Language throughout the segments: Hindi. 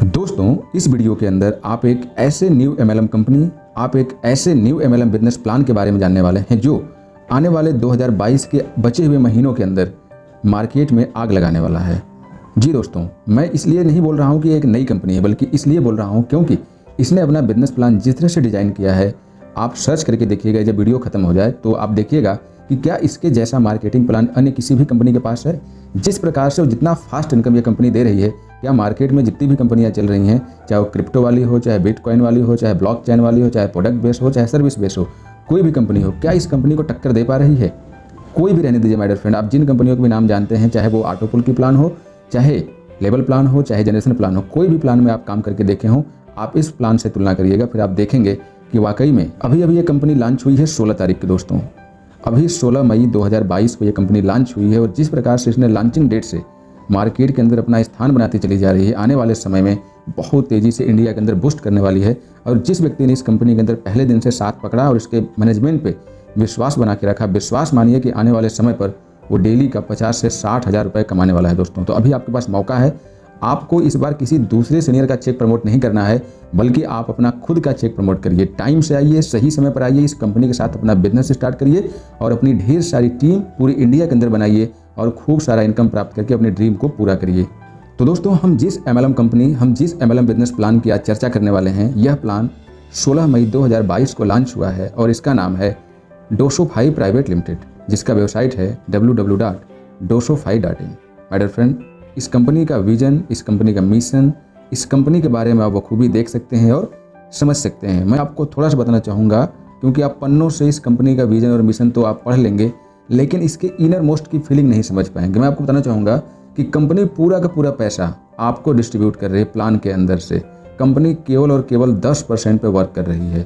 दोस्तों, इस वीडियो के अंदर आप एक ऐसे न्यू एमएलएम कंपनी, आप एक ऐसे न्यू एमएलएम बिजनेस प्लान के बारे में जानने वाले हैं जो आने वाले 2022 के बचे हुए महीनों के अंदर मार्केट में आग लगाने वाला है। जी दोस्तों, मैं इसलिए नहीं बोल रहा हूं कि एक नई कंपनी है, बल्कि इसलिए बोल रहा हूं क्योंकि इसने अपना बिजनेस प्लान जिस तरह से डिजाइन किया है, आप सर्च करके देखिएगा। जब वीडियो खत्म हो जाए तो आप देखिएगा कि क्या इसके जैसा मार्केटिंग प्लान अन्य किसी भी कंपनी के पास है। जिस प्रकार से जितना फास्ट इनकम ये कंपनी दे रही है, क्या मार्केट में जितनी भी कंपनियां चल रही हैं, चाहे वो क्रिप्टो वाली हो, चाहे बिटकॉइन वाली हो, चाहे ब्लॉकचेन वाली हो, चाहे प्रोडक्ट बेस हो, चाहे सर्विस बेस हो, कोई भी कंपनी हो, क्या इस कंपनी को टक्कर दे पा रही है? कोई भी रहने दीजिए माय डियर फ्रेंड। आप जिन कंपनियों के भी नाम जानते हैं, चाहे वो ऑटोपुल की प्लान हो, चाहे लेवल प्लान हो, चाहे जनरेशन प्लान हो, कोई भी प्लान में आप काम करके देखे हों, आप इस प्लान से तुलना करिएगा, फिर आप देखेंगे कि वाकई में अभी ये कंपनी लॉन्च हुई है 16 तारीख की। दोस्तों, अभी 16 मई 2022 को ये कंपनी लॉन्च हुई है और जिस प्रकार से इसने लॉन्चिंग डेट से मार्केट के अंदर अपना स्थान बनाती चली जा रही है, आने वाले समय में बहुत तेज़ी से इंडिया के अंदर बूस्ट करने वाली है। और जिस व्यक्ति ने इस कंपनी के अंदर पहले दिन से साथ पकड़ा और इसके मैनेजमेंट पे विश्वास बना के रखा, विश्वास मानिए कि आने वाले समय पर वो डेली का 50 से 60 हज़ार रुपये कमाने वाला है। दोस्तों, तो अभी आपके पास मौका है। आपको इस बार किसी दूसरे सीनियर का चेक प्रमोट नहीं करना है, बल्कि आप अपना खुद का चेक प्रमोट करिए। टाइम से आइए, सही समय पर आइए, इस कंपनी के साथ अपना बिजनेस स्टार्ट करिए और अपनी ढेर सारी टीम पूरी इंडिया के अंदर बनाइए और खूब सारा इनकम प्राप्त करके अपने ड्रीम को पूरा करिए। तो दोस्तों, हम जिस एमएलएम बिजनेस प्लान की आज चर्चा करने वाले हैं, यह प्लान 16 मई 2022 को लॉन्च हुआ है और इसका नाम है डोसोफाई प्राइवेट लिमिटेड, जिसका वेबसाइट है www.dosofy.in। माय डियर फ्रेंड, इस कंपनी का विजन, इस कंपनी का मिशन, इस कंपनी के बारे में आप बखूबी देख सकते हैं और समझ सकते हैं। मैं आपको थोड़ा सा बताना चाहूँगा, क्योंकि आप पन्नों से इस कंपनी का विजन और मिशन तो आप पढ़ लेंगे, लेकिन इसके इनर मोस्ट की फीलिंग नहीं समझ पाएंगे। मैं आपको बताना चाहूँगा कि कंपनी पूरा का पूरा पैसा आपको डिस्ट्रीब्यूट कर रही है प्लान के अंदर से। कंपनी केवल और केवल 10% पे वर्क कर रही है,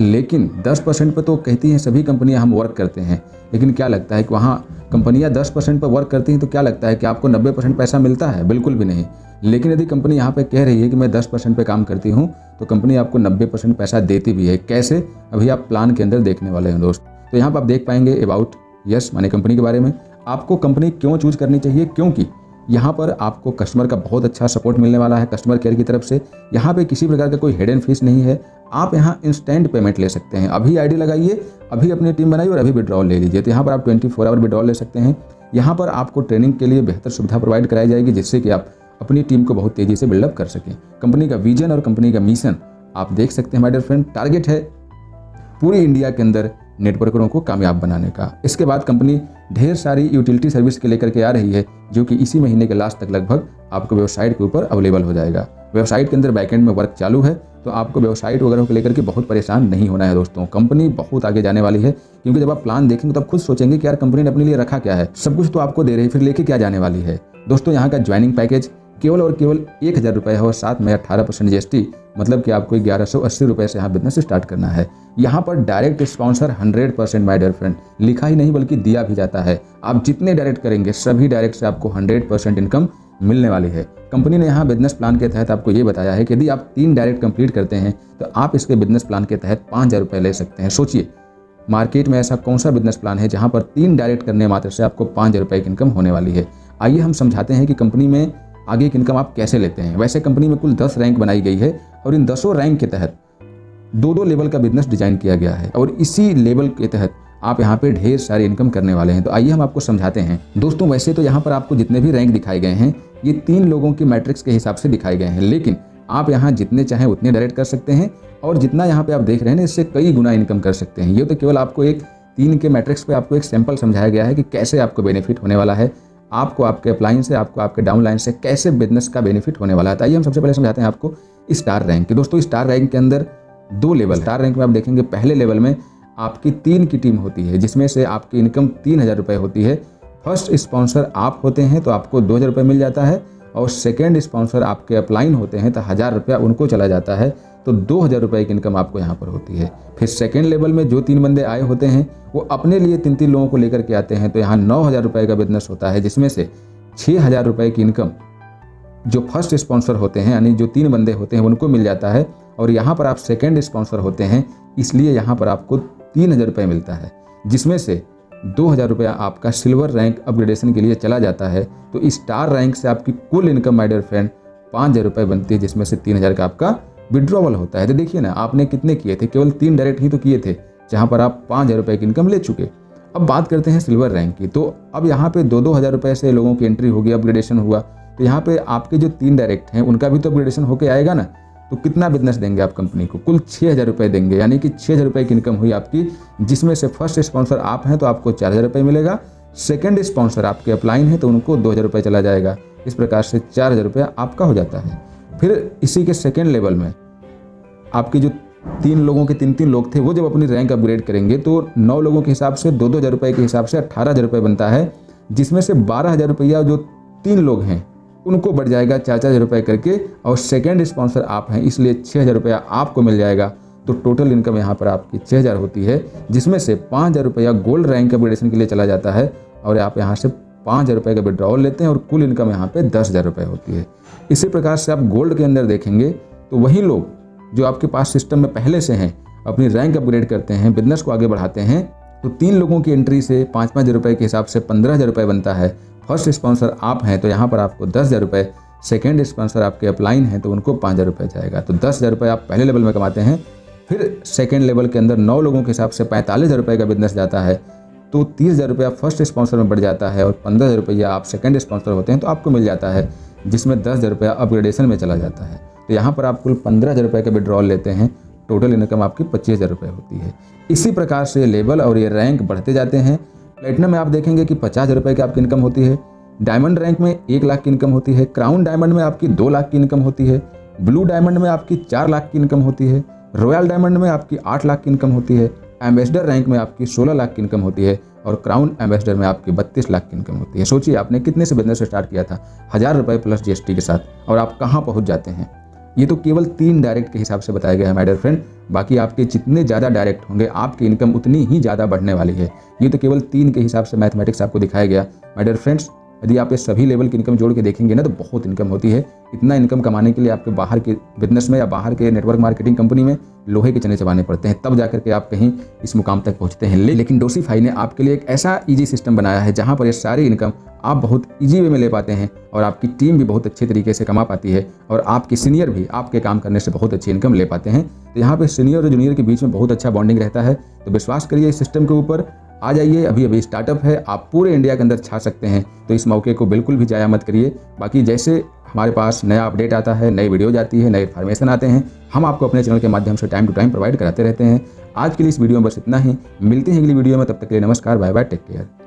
लेकिन 10% पे तो कहती हैं सभी कंपनियां हम वर्क करते हैं, लेकिन क्या लगता है कि वहाँ कंपनियां 10% पर वर्क करती हैं तो क्या लगता है कि आपको 90% पैसा मिलता है? बिल्कुल भी नहीं। लेकिन यदि कंपनी यहाँ पे कह रही है कि मैं 10% पे काम करती हूँ, तो कंपनी आपको 90% पैसा देती भी है। कैसे? अभी आप प्लान के अंदर देखने वाले हैं दोस्त। तो यहाँ पर आप देख पाएंगे अबाउट यस माने कंपनी के बारे में। आपको कंपनी क्यों चूज करनी चाहिए? क्योंकि यहाँ पर आपको कस्टमर का बहुत अच्छा सपोर्ट मिलने वाला है कस्टमर केयर की तरफ से। यहाँ पे किसी प्रकार का कोई हिडन फीस नहीं है। आप यहाँ इंस्टेंट पेमेंट ले सकते हैं। अभी आईडी लगाइए, अभी अपनी टीम बनाइए और अभी विड्रॉल ले लीजिए। तो यहाँ पर आप 24 आवर विड्रॉल ले सकते हैं। यहाँ पर आपको ट्रेनिंग के लिए बेहतर सुविधा प्रोवाइड कराई जाएगी, जिससे कि आप अपनी टीम को बहुत तेज़ी से बिल्डअप कर सकें। कंपनी का विजन और कंपनी का मिशन आप देख सकते हैं माय डियर फ्रेंड। टारगेट है पूरी इंडिया के अंदर नेटवर्करों को कामयाब बनाने का। इसके बाद कंपनी ढेर सारी यूटिलिटी सर्विस के लेकर के आ रही है, जो कि इसी महीने के लास्ट तक लगभग आपको वेबसाइट के ऊपर अवेलेबल हो जाएगा। वेबसाइट के अंदर बैकएंड में वर्क चालू है, तो आपको वेबसाइट वगैरह को लेकर के बहुत परेशान नहीं होना है। दोस्तों, कंपनी बहुत आगे जाने वाली है, क्योंकि जब आप प्लान देखेंगे तो आप खुद सोचेंगे कि यार कंपनी ने अपने लिए रखा क्या है। सब कुछ तो आपको दे रही है, फिर लेके क्या जाने वाली है। दोस्तों, यहाँ का ज्वाइनिंग पैकेज केवल और केवल 1000 रुपये है और साथ में 18% GST, मतलब कि आपको 1180 रुपये से यहाँ बिजनेस स्टार्ट करना है। यहाँ पर direct sponsor 100% my dear friend, लिखा ही नहीं बल्कि दिया भी जाता है। आप जितने डायरेक्ट करेंगे सभी डायरेक्ट से आपको 100% इनकम मिलने वाली है। कंपनी ने यहाँ बिजनेस प्लान के तहत आपको ये बताया है कि यदि आप 3 डायरेक्ट कंप्लीट करते हैं तो आप इसके बिजनेस प्लान के तहत 5000 रुपये ले सकते हैं। सोचिए, मार्केट में ऐसा कौन सा बिजनेस प्लान है जहाँ पर 3 डायरेक्ट करने मात्र से आपको 5000 रुपये की इनकम होने वाली है। आइए हम समझाते हैं कि कंपनी में आगे की इनकम आप कैसे लेते हैं। वैसे कंपनी में कुल 10 रैंक बनाई गई है और इन 10 रैंक के तहत 2-2 लेवल का बिजनेस डिजाइन किया गया है और इसी लेवल के तहत आप यहाँ पे ढेर सारी इनकम करने वाले हैं। तो आइए हम आपको समझाते हैं। दोस्तों, वैसे तो यहाँ पर आपको जितने भी रैंक दिखाए गए हैं, ये 3 लोगों की मैट्रिक्स के हिसाब से दिखाए गए हैं, लेकिन आप यहाँ जितने चाहें उतने डायरेक्ट कर सकते हैं और जितना यहाँ पे आप देख रहे हैं इससे कई गुना इनकम कर सकते हैं। ये तो केवल आपको एक 3 के मैट्रिक्स पे आपको एक सैंपल समझाया गया है कि कैसे आपको बेनिफिट होने वाला है, आपको आपके अपलाइन से, आपको आपके डाउनलाइन से कैसे बिजनेस का बेनिफिट होने वाला है। तो आइए हम सबसे पहले समझाते हैं आपको स्टार रैंक की। दोस्तों, स्टार रैंक के अंदर 2 लेवल। स्टार रैंक में आप देखेंगे पहले लेवल में आपकी 3 की टीम होती है, जिसमें से आपकी इनकम 3000 रुपये होती है। फर्स्ट स्पॉन्सर आप होते हैं तो आपको 2000 रुपये मिल जाता है और सेकेंड स्पॉन्सर आपके अपलाइन होते हैं तो 1000 रुपया उनको चला जाता है, तो 2000 रुपये की इनकम आपको यहाँ पर होती है। फिर सेकेंड लेवल में जो 3 बंदे आए होते हैं वो अपने लिए 3-3 लोगों को लेकर के आते हैं, तो यहाँ 9000 रुपये का बिजनेस होता है, जिसमें से 6000 रुपये की इनकम जो फर्स्ट स्पॉन्सर होते हैं यानी जो 3 बंदे होते हैं उनको मिल जाता है। और यहाँ पर आप सेकेंड स्पॉन्सर होते हैं, इसलिए यहाँ पर आपको 3000 रुपये मिलता है, जिसमें से 2000 रुपया आपका सिल्वर रैंक अपग्रेडेशन के लिए चला जाता है। तो स्टार रैंक से आपकी कुल इनकम माय डियर फ्रेंड 5,000 रुपये बनती है, जिसमें से 3,000 का आपका विड्रॉवल होता है। तो देखिए ना, आपने कितने किए थे, केवल 3 डायरेक्ट ही तो किए थे, जहाँ पर आप 5,000 रुपये की इनकम ले चुके। अब बात करते हैं सिल्वर रैंक की। तो अब यहाँ पे 2-2 हज़ार रुपये से लोगों की एंट्री होगी, अपग्रेडेशन हुआ। तो यहाँ पे आपके जो 3 डायरेक्ट हैं उनका भी तो अपग्रेडेशन होके आएगा ना। तो कितना बिजनेस देंगे आप कंपनी को? कुल 6,000 रुपये देंगे, यानी कि 6,000 रुपये की इनकम हुई आपकी, जिसमें से फर्स्ट स्पॉन्सर आप हैं तो आपको 4,000 रुपये मिलेगा। सेकंड स्पॉन्सर आपके अपलाइन है तो उनको 2,000 रुपये चला जाएगा। इस प्रकार से 4,000 रुपया आपका हो जाता है। फिर इसी के सेकेंड लेवल में आपके जो 3 लोगों के 3-3 लोग थे, वो जब अपनी रैंक अपग्रेड करेंगे तो 9 लोगों के हिसाब से 2-2 हज़ार रुपये के हिसाब से 18,000 रुपये बनता है, जिसमें से 12,000 रुपया जो 3 लोग हैं उनको बढ़ जाएगा 4,000 रुपये करके, और सेकंड स्पॉन्सर आप हैं इसलिए 6,000 रुपया आपको मिल जाएगा। तो टोटल इनकम यहाँ पर आपकी 6,000 होती है, जिसमें से 5,000 रुपया गोल्ड रैंक अपग्रेडेशन के लिए चला जाता है, और आप यहाँ से 5,000 रुपये का विड्रॉवल लेते हैं, और कुल इनकम यहाँ पे 10,000 रुपये होती है। इसी प्रकार से आप गोल्ड के अंदर देखेंगे तो वही लोग जो आपके पास सिस्टम में पहले से हैं, अपनी रैंक अपग्रेड करते हैं, बिजनेस को आगे बढ़ाते हैं, तो 3 लोगों की एंट्री से 5,000 रुपये के हिसाब से 15,000 रुपये बनता है। फर्स्ट स्पॉन्सर आप हैं तो यहाँ पर आपको 10,000 रुपये, सेकेंड स्पॉन्सर आपके अपलाइन हैं तो उनको 5,000 रुपये जाएगा। तो 10,000 रुपये आप पहले लेवल में कमाते हैं। फिर सेकेंड लेवल के अंदर 9 लोगों के हिसाब से 45,000 रुपये का बिजनेस जाता है, तो 30,000 रुपया फर्स्ट स्पॉन्सर में बढ़ जाता है, और 15,000 रुपया आप सेकेंड स्पॉन्सर होते हैं तो आपको मिल जाता है, जिसमें 10,000 रुपया अपग्रेडेशन में चला जाता है। तो यहाँ पर आप कुल 15,000 रुपये का विड्रॉल लेते हैं। टोटल इनकम आपकी 25,000 रुपये होती है। इसी प्रकार से लेवल और ये रैंक बढ़ते जाते हैं। प्लेटिनम में आप देखेंगे कि 50,000 रुपये की आपकी इनकम होती है। डायमंड रैंक में 1 लाख की इनकम होती है। क्राउन डायमंड में आपकी 2 लाख की इनकम होती है। ब्लू डायमंड में आपकी 4 लाख की इनकम होती है। रॉयल डायमंड में आपकी 8 लाख की इनकम होती है। एम्बेसडर रैंक में आपकी 16 लाख की इनकम होती है, और क्राउन एम्बेसडर में आपकी 32 लाख की इनकम होती है। सोचिए आपने कितने से बिजनेस स्टार्ट किया था, 1,000 रुपये प्लस GST के साथ, और आप कहाँ पहुँच जाते हैं। ये तो केवल 3 डायरेक्ट के हिसाब से बताया गया है माय डियर फ्रेंड। बाकी आपके जितने ज़्यादा डायरेक्ट होंगे आपकी इनकम उतनी ही ज़्यादा बढ़ने वाली है। ये तो केवल 3 के हिसाब से मैथमेटिक्स आपको दिखाया गया माय डियर फ्रेंड्स। यदि आप ये सभी लेवल की इनकम जोड़ के देखेंगे ना तो बहुत इनकम होती है। इतना इनकम कमाने के लिए आपके बाहर के बिजनेस में या बाहर के नेटवर्क मार्केटिंग कंपनी में लोहे के चने चबाने पड़ते हैं, तब जाकर के आप कहीं इस मुकाम तक पहुंचते हैं। लेकिन डोसीफाई ने आपके लिए एक ऐसा इजी सिस्टम बनाया है जहां पर ये सारी इनकम आप बहुत इजी वे में ले पाते हैं, और आपकी टीम भी बहुत अच्छे तरीके से कमा पाती है, और आपके सीनियर भी आपके काम करने से बहुत अच्छी इनकम ले पाते हैं। तो यहाँ पे सीनियर और जूनियर के बीच में बहुत अच्छा बॉन्डिंग रहता है। तो विश्वास करिए इस सिस्टम के ऊपर, आ जाइए। अभी स्टार्टअप है, आप पूरे इंडिया के अंदर छा सकते हैं। तो इस मौके को बिल्कुल भी जाया मत करिए। बाकी जैसे हमारे पास नया अपडेट आता है, नई वीडियो जाती है, नए इन्फॉर्मेशन आते हैं, हम आपको अपने चैनल के माध्यम से टाइम टू टाइम प्रोवाइड कराते रहते हैं। आज के लिए इस वीडियो में बस इतना ही। मिलते हैं अगली वीडियो में, तब तक के लिए नमस्कार, बाय बाय, टेक केयर।